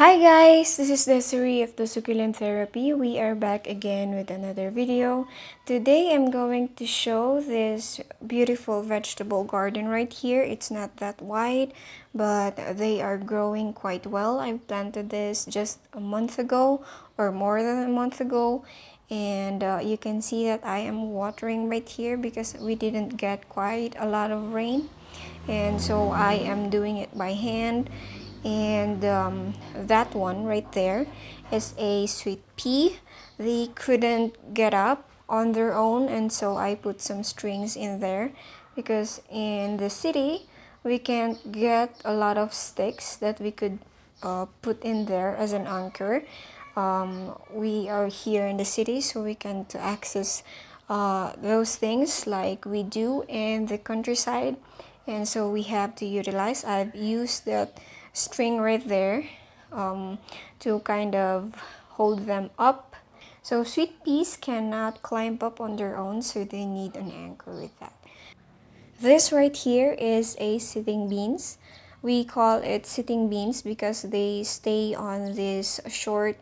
Hi guys, this is Desiree of the Succulent Therapy. We are back again with another video. Today I'm going to show this beautiful vegetable garden right here. It's not that wide, but they are growing quite well. I planted this just a month ago or more than a month ago. And you can see that I am watering right here because we didn't get quite a lot of rain. And so I am doing it by hand. And that one right there is a sweet pea. They couldn't get up on their own, and so I put some strings in there because in the city we can't get a lot of sticks that we could put in there as an anchor. We are here in the city, so we can't access those things like we do in the countryside, and so we have to utilize. I've used that string right there to kind of hold them up. So sweet peas cannot climb up on their own, so they need an anchor with that. This right here is a sitting beans. We call it sitting beans because they stay on this short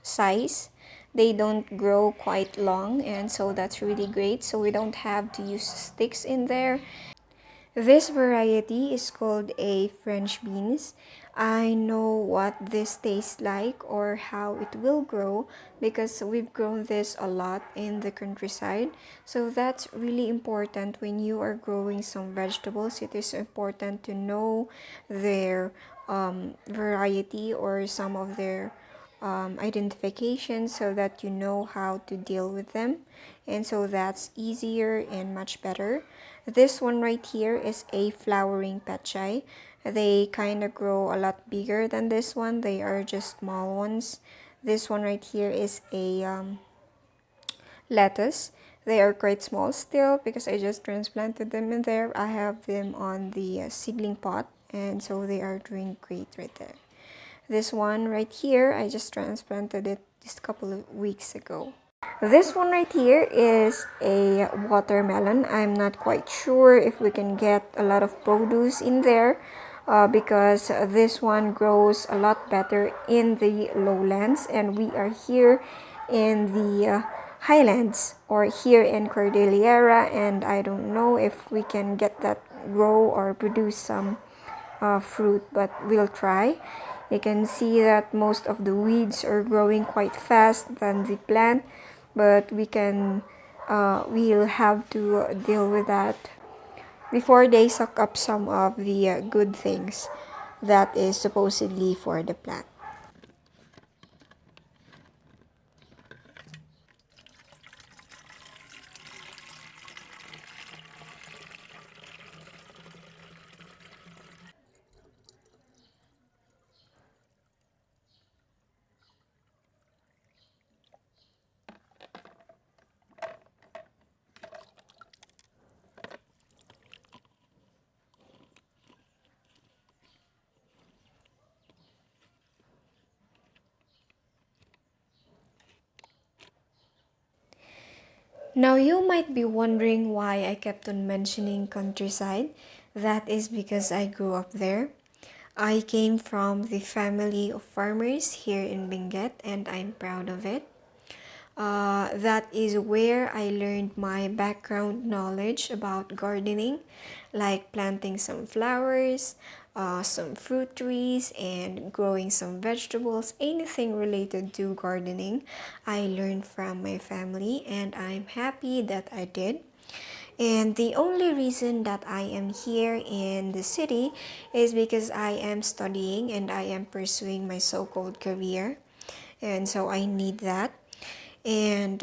size. They don't grow quite long, and so that's really great. So we don't have to use sticks in there. This variety is called a French beans. I know what this tastes like or how it will grow because we've grown this a lot in the countryside. So that's really important when you are growing some vegetables. It is important to know their variety or some of their identification so that you know how to deal with them, and so that's easier and much better. This one right here is a flowering petchay. They kind of grow a lot bigger than this one. They are just small ones. This one right here is a lettuce. They are quite small still because I just transplanted them in there. I have them on the seedling pot, and so they are doing great right there. This one right here, I just transplanted it just a couple of weeks ago. This one right here is a watermelon. I'm not quite sure if we can get a lot of produce in there because this one grows a lot better in the lowlands, and we are here in the highlands or here in Cordillera, and I don't know if we can get that grow or produce some fruit, but we'll try. You can see that most of the weeds are growing quite fast than the plant, but we'll have to deal with that before they suck up some of the good things that is supposedly for the plant. Now you might be wondering why I kept on mentioning countryside. That is because I grew up there. I came from the family of farmers here in Benguet, and I'm proud of it. That is where I learned my background knowledge about gardening, like planting some flowers, some fruit trees, and growing some vegetables. Anything related to gardening, I learned from my family, and I'm happy that I did. And the only reason that I am here in the city is because I am studying and I am pursuing my so-called career. And so I need that. And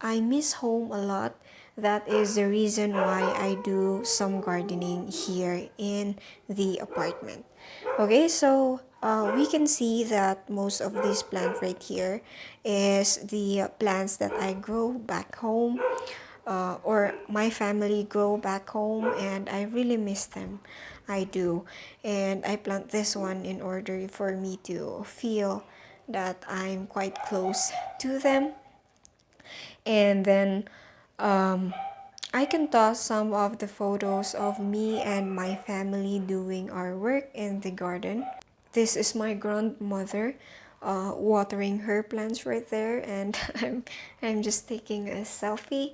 I miss home a lot. That is the reason why I do some gardening here in the apartment. Okay, so we can see that most of these plants right here is the plants that I grow back home, or my family grow back home, and I really miss them. I do. And I plant this one in order for me to feel that I'm quite close to them. And then I can toss some of the photos of me and my family doing our work in the garden. This is my grandmother watering her plants right there, and I'm just taking a selfie.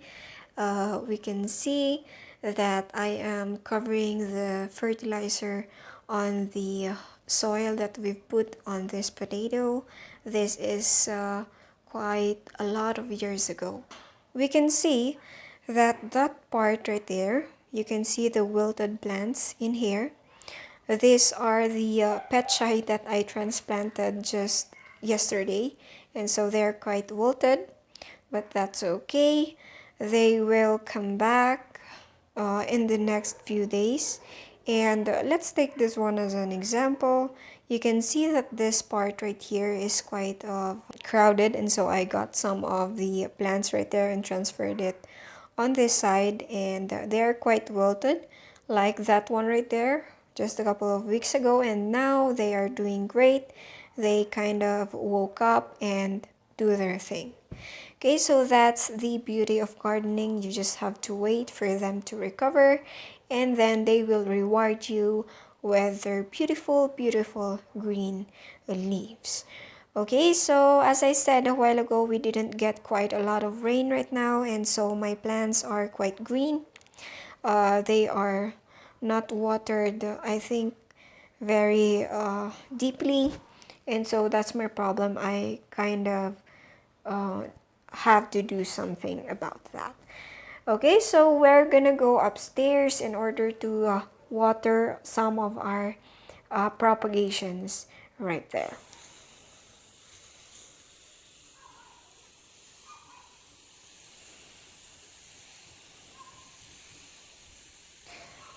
We can see that I am covering the fertilizer on the soil that we've put on this potato. This is quite a lot of years ago. We can see that part right there, you can see the wilted plants in here. These are the petchai that I transplanted just yesterday, and so they're quite wilted, but that's okay. They will come back in the next few days. And let's take this one as an example. You can see that this part right here is quite crowded, and so I got some of the plants right there and transferred it on this side, and they're quite wilted, like that one right there just a couple of weeks ago, and now they are doing great. They kind of woke up and do their thing. Okay, so that's the beauty of gardening. You just have to wait for them to recover, and then they will reward you with their beautiful, beautiful green leaves. Okay, so as I said a while ago, we didn't get quite a lot of rain right now, and so my plants are quite green. They are not watered, I think, very deeply, and so that's my problem. I kind of uh, have to do something about that. Okay, so we're gonna go upstairs in order to water some of our propagations right there.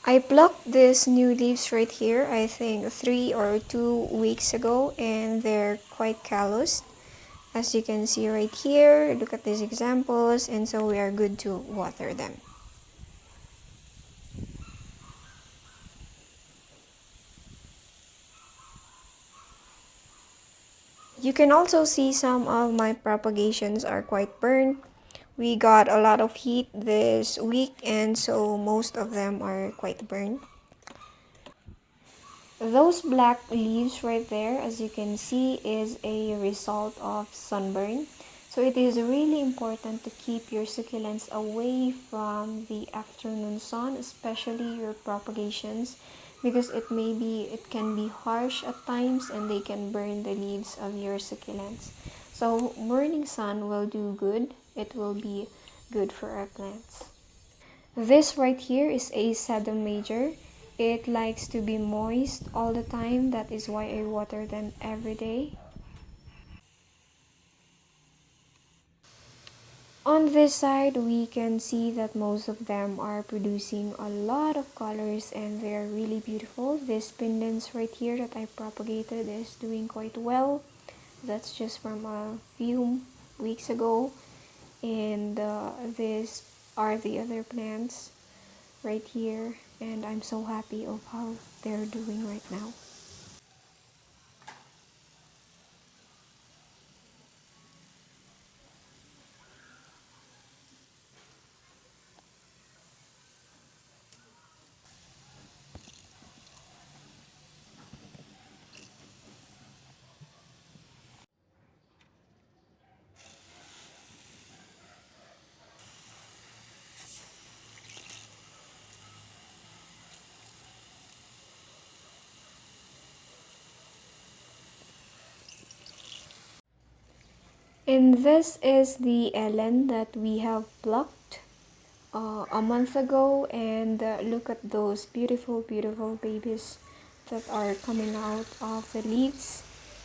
I plucked these new leaves right here, I think 3 or 2 weeks ago, and they're quite calloused. As you can see right here, look at these examples, and so we are good to water them. You can also see some of my propagations are quite burnt. We got a lot of heat this week, and so most of them are quite burnt. Those black leaves right there, as you can see, is a result of sunburn. So it is really important to keep your succulents away from the afternoon sun, especially your propagations, because it can be harsh at times and they can burn the leaves of your succulents. So morning sun will do good. It will be good for our plants. This right here is a sedum major. It likes to be moist all the time. That is why I water them every day. On this side, we can see that most of them are producing a lot of colors and they are really beautiful. This pendants right here that I propagated is doing quite well. That's just from a few weeks ago. And these are the other plants right here, and I'm so happy of how they're doing right now. And this is the Ellen that we have plucked a month ago, and look at those beautiful, beautiful babies that are coming out of the leaves.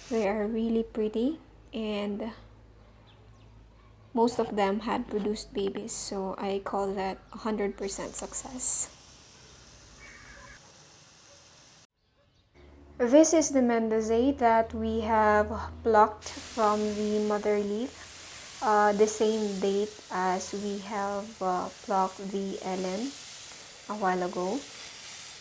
They are really pretty, and most of them had produced babies, so I call that 100% success. This is the Mendoza that we have plucked from the mother leaf, the same date as we have plucked the Ellen a while ago.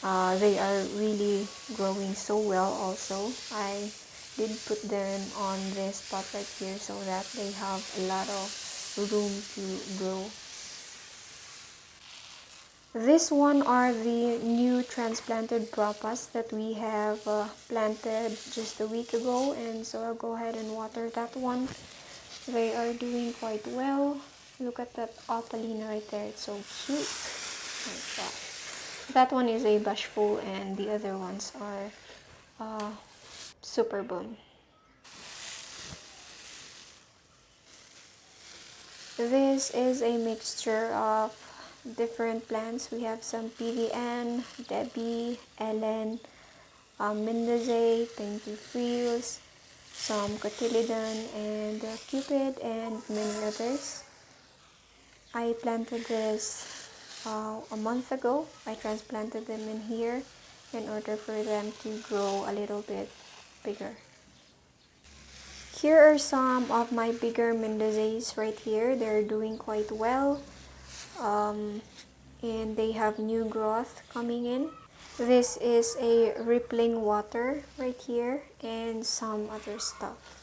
They are really growing so well also. I did put them on this pot right here so that they have a lot of room to grow. This one are the new transplanted propas that we have planted just a week ago, and so I'll go ahead and water that one. They are doing quite well. Look at that opalina right there, it's so cute. Like that. That one is a bashful and the other ones are super boom. This is a mixture of different plants. We have some PVN, Debbie, Ellen, Mendoza, Thank You Frills, some Cotyledon and Cupid, and many others. I planted this a month ago. I transplanted them in here in order for them to grow a little bit bigger. Here are some of my bigger Mendozas right here. They're doing quite well. And they have new growth coming in. This is a rippling water right here and some other stuff.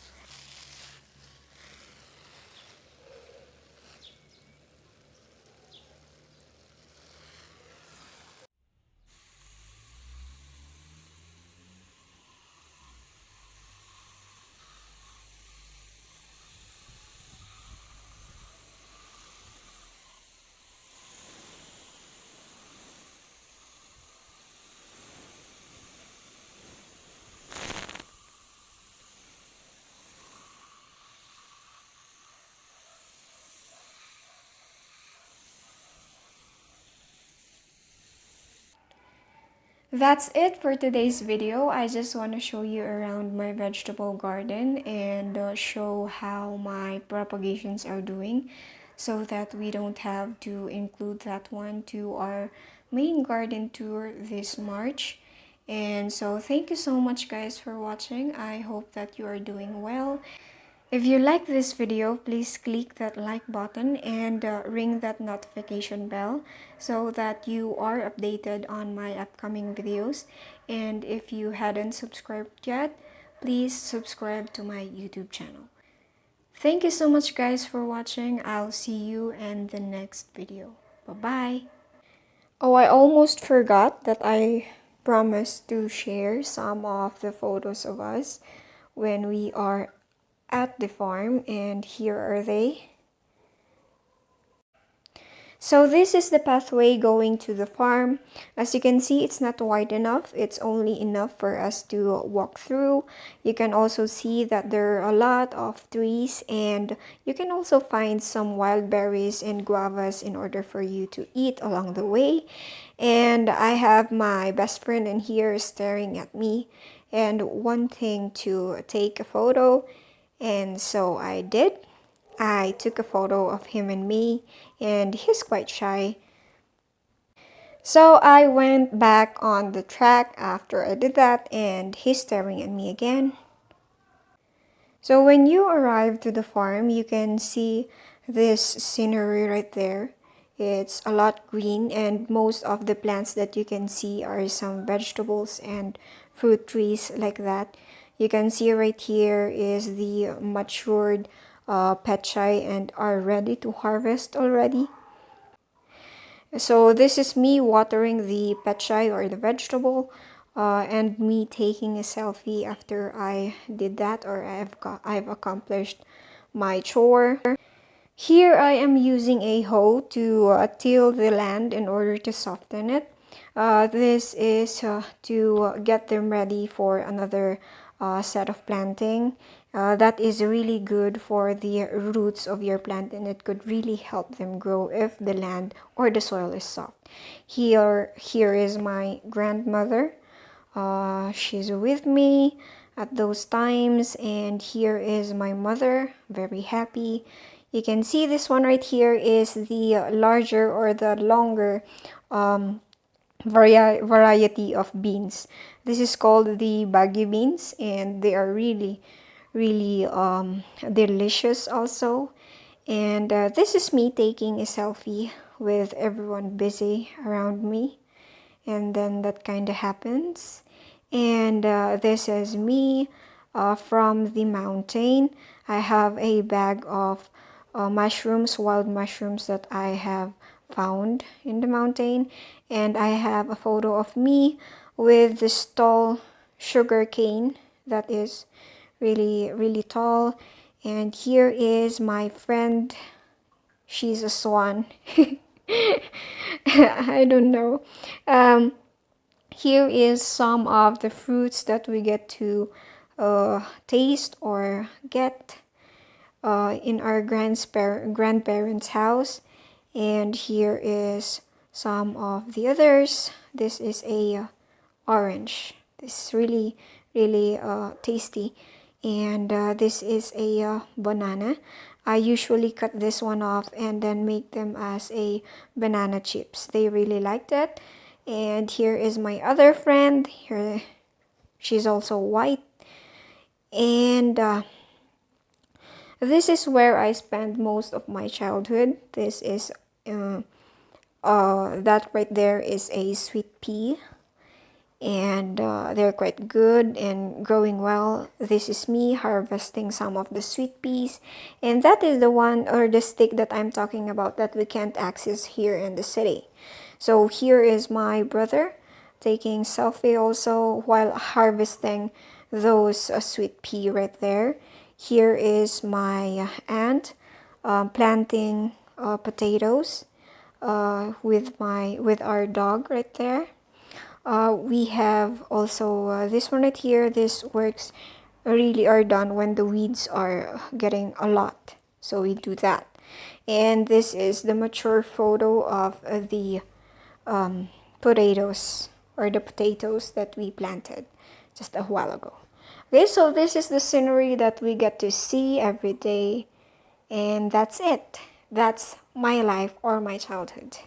That's it for today's video. I just want to show you around my vegetable garden and show how my propagations are doing so that we don't have to include that one to our main garden tour this March. And so thank you so much guys for watching. I hope that you are doing well. If you like this video, please click that like button and ring that notification bell so that you are updated on my upcoming videos. And if you hadn't subscribed yet, please subscribe to my YouTube channel. Thank you so much guys for watching. I'll see you in the next video. Bye-bye. Oh, I almost forgot that I promised to share some of the photos of us when we are at the farm, and here are they. So this is the pathway going to the farm. As you can see, it's not wide enough. It's only enough for us to walk through. You can also see that there are a lot of trees, and you can also find some wild berries and guavas in order for you to eat along the way. And I have my best friend in here staring at me and wanting to take a photo. And so I did. I took a photo of him and me, and he's quite shy. So I went back on the track after I did that, and he's staring at me again. So when you arrive to the farm, you can see this scenery right there. It's a lot green, and most of the plants that you can see are some vegetables and fruit trees like that. You can see right here is the matured petchay and are ready to harvest already. So this is me watering the petchay or the vegetable, and me taking a selfie after I did that, or I've accomplished my chore. Here I am using a hoe to till the land in order to soften it. This is to get them ready for another set of planting. That is really good for the roots of your plant, and it could really help them grow if the land or the soil is soft. Here is my grandmother. She's with me at those times, and here is my mother, very happy. You can see this one right here is the larger or the longer variety of beans. This is called the Bagi Beans, and they are really delicious also. And this is me taking a selfie with everyone busy around me, and then that kind of happens. And this is me from the mountain. I have a bag of mushrooms, wild mushrooms that I have found in the mountain. And I have a photo of me with this tall sugar cane that is really, really tall. And here is my friend. She's a swan. I don't know. Here is some of the fruits that we get to taste or get in our grandparents' house. And here is some of the others. This is a orange. This is really, really tasty. And this is a banana. I usually cut this one off and then make them as a banana chips. They really like that. And here is my other friend. Here, she's also white. And this is where I spent most of my childhood. This is that right there is a sweet pea, and they're quite good and growing well. This is me harvesting some of the sweet peas, and that is the one or the stick that I'm talking about that we can't access here in the city. So here is my brother taking selfie also while harvesting those sweet pea right there. Here is my aunt planting potatoes with our dog right there. We have also this one right here. This works really are done when the weeds are getting a lot. So we do that. And this is the mature photo of the potatoes or the potatoes that we planted just a while ago. Okay, so this is the scenery that we get to see every day. And that's it. That's my life or my childhood.